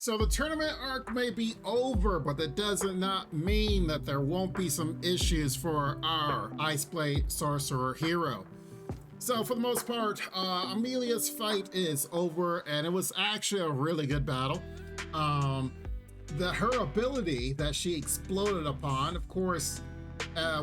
So the tournament arc may be over, but that does not mean that there won't be some issues for our Iceblade Sorcerer hero. So for the most part, Amelia's fight is over, and it was actually a really good battle. Her ability that she exploded upon, of course,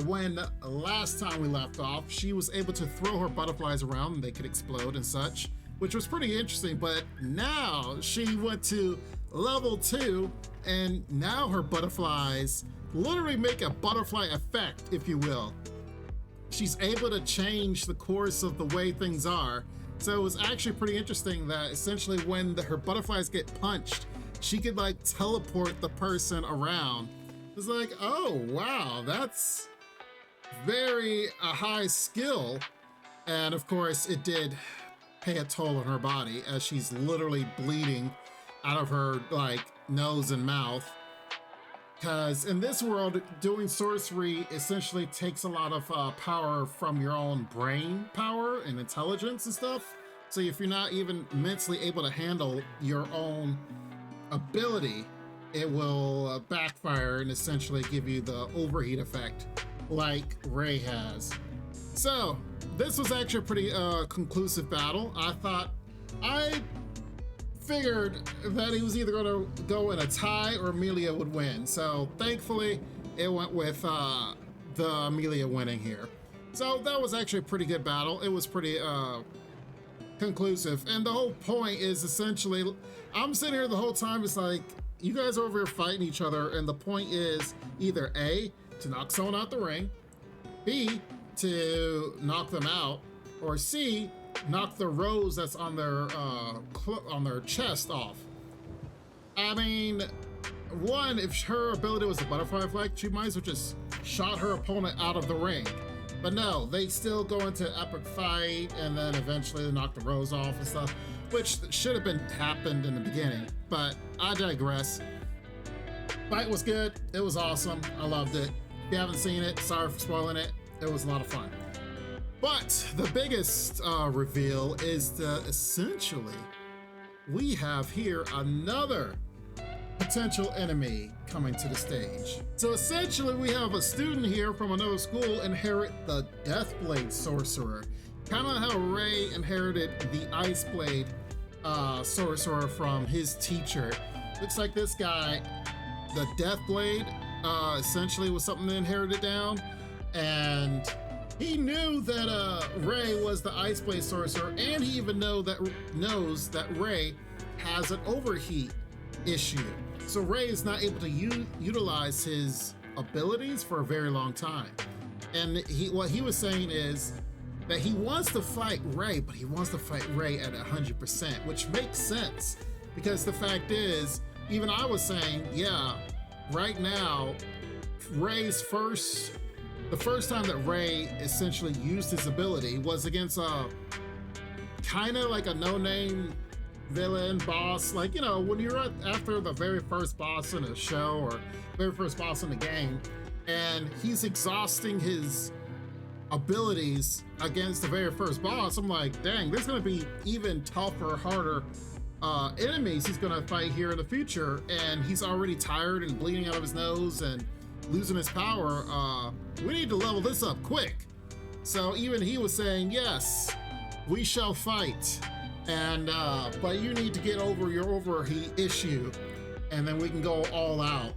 when last time we left off, she was able to throw her butterflies around and they could explode and such, which was pretty interesting. But now she went to level 2, and now her butterflies literally make a butterfly effect, if you will. She's able to change the course of the way things are. So it was actually pretty interesting that essentially when her butterflies get punched, she could like teleport the person around. It's like, oh wow, that's very a high skill. And of course it did pay a toll on her body as she's literally bleeding out of her like nose and mouth. Because in this world, doing sorcery essentially takes a lot of power from your own brain power and intelligence and stuff. So if you're not even mentally able to handle your own ability, it will backfire and essentially give you the overheat effect like Ray has. So this was actually a pretty conclusive battle. I figured that he was either going to go in a tie or Amelia would win. So thankfully it went with the Amelia winning here. So that was actually a pretty good battle. It was pretty conclusive. And the whole point is essentially, I'm sitting here the whole time, it's like, you guys are over here fighting each other, and the point is either A, to knock someone out the ring, B, to knock them out, or C, knock the rose that's on their chest off. I mean, one, if her ability was a butterfly effect, she might as well just shot her opponent out of the ring. But no, they still go into epic fight, and then eventually they knock the rose off and stuff, which should have been happened in the beginning. But I digress. Fight was good. It was awesome. I loved it. If you haven't seen it, sorry for spoiling it. It was a lot of fun. But the biggest reveal is that essentially we have here another potential enemy coming to the stage. So essentially we have a student here from another school inherit the Deathblade Sorcerer. Kind of how Ray inherited the Iceblade Sorcerer from his teacher. Looks like this guy, the Deathblade, essentially was something that inherited down, and he knew that Ray was the Iceblade Sorcerer, and he even knows that Ray has an overheat issue. So Ray is not able to utilize his abilities for a very long time. And what he was saying is that he wants to fight Ray, but he wants to fight Ray at 100%, which makes sense because the fact is, even I was saying, yeah, right now, the first time that Ray essentially used his ability was against a kind of like a no-name villain boss. Like, you know, when you're after the very first boss in a show or very first boss in the game, and he's exhausting his abilities against the very first boss, I'm like, dang, there's gonna be even tougher, harder enemies he's gonna fight here in the future, and he's already tired and bleeding out of his nose and losing his power. We need to level this up quick. So even he was saying, yes, we shall fight, and but you need to get over your overheat issue, and then we can go all out.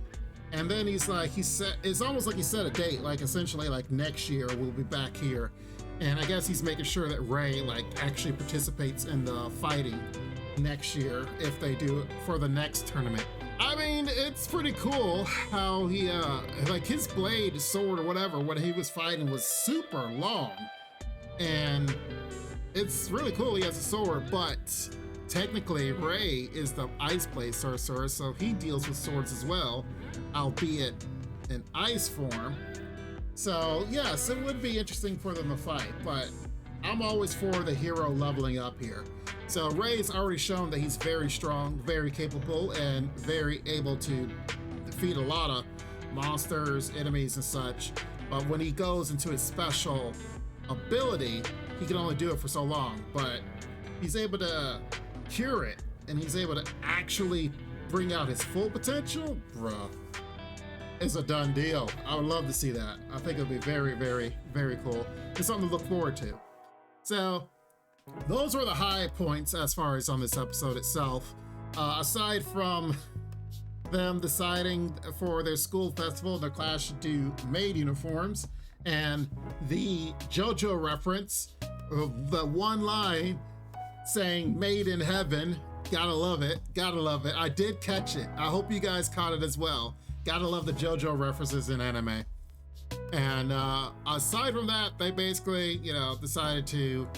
And then he's like, it's almost like he set a date, like essentially like next year we'll be back here. And I guess he's making sure that Ray like actually participates in the fighting next year if they do it for the next tournament. I mean, it's pretty cool how he, like his blade, sword or whatever, when he was fighting was super long. And it's really cool he has a sword, but technically Ray is the Iceblade Sorcerer, so he deals with swords as well, albeit in ice form. So yes, it would be interesting for them to fight, but I'm always for the hero leveling up here. So Ray's already shown that he's very strong, very capable, and very able to defeat a lot of monsters, enemies, and such. But when he goes into his special ability, he can only do it for so long, but he's able to cure it, and he's able to actually bring out his full potential, bruh, it's a done deal. I would love to see that. I think it'll be very, very, very cool. It's something to look forward to. So those were the high points as far as on this episode itself. Aside from them deciding for their school festival, their class should do maid uniforms, and the Jojo reference, the one line saying "Made in Heaven." Gotta love it. Gotta love it. I did catch it. I hope you guys caught it as well. Gotta love the Jojo references in anime. And aside from that, they basically, you know, decided to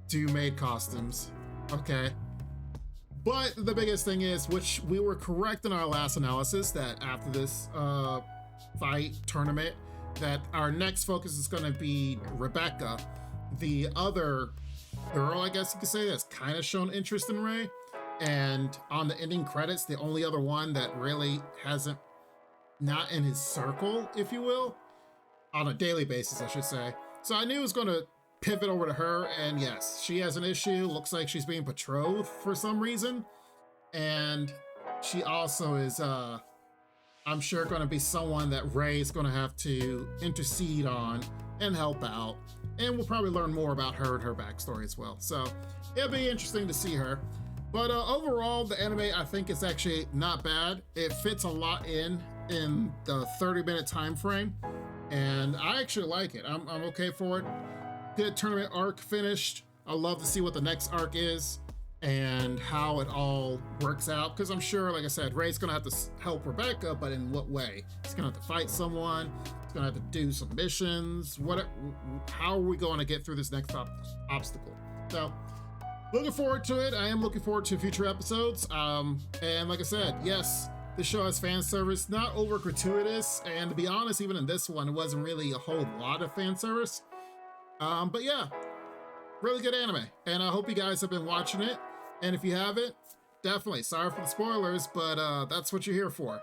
do maid costumes. Okay. But the biggest thing is, which we were correct in our last analysis, that after this fight tournament, that our next focus is going to be Rebecca, the other girl, I guess you could say, that's kind of shown interest in Ray. And on the ending credits, the only other one that really hasn't, not in his circle, if you will, on a daily basis, I should say. So I knew it was going to pivot over to her, and yes, she has an issue. Looks like she's being betrothed for some reason. And she also is, I'm sure, going to be someone that Ray is going to have to intercede on and help out. And we'll probably learn more about her and her backstory as well. So it'll be interesting to see her. But overall, the anime, I think, is actually not bad. It fits a lot in the 30-minute time frame, and I actually like it. I'm okay for it. Good tournament arc finished. I love to see what the next arc is and how it all works out, because I'm sure, like I said, Ray's gonna have to help Rebecca, but in what way? He's gonna have to fight someone. He's gonna have to do some missions. How are we going to get through this next obstacle? So looking forward to it. I am looking forward to future episodes. And like I said, yes, this show has fan service, not over gratuitous. And to be honest, even in this one, it wasn't really a whole lot of fan service. But yeah, really good anime. And I hope you guys have been watching it. And if you haven't, definitely, sorry for the spoilers, but that's what you're here for.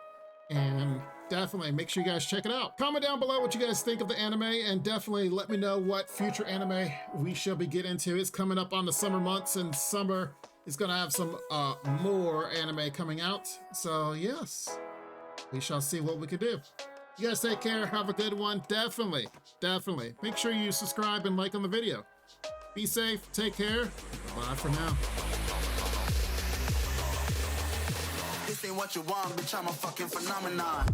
And definitely make sure you guys check it out. Comment down below what you guys think of the anime, and definitely let me know what future anime we shall be getting into. It's coming up on the summer months, and summer is gonna have some more anime coming out. So yes, we shall see what we can do. You guys take care, have a good one. Definitely make sure you subscribe and like on the video. Be safe, take care, bye for now. This ain't what you want, bitch, I'm a fucking phenomenon.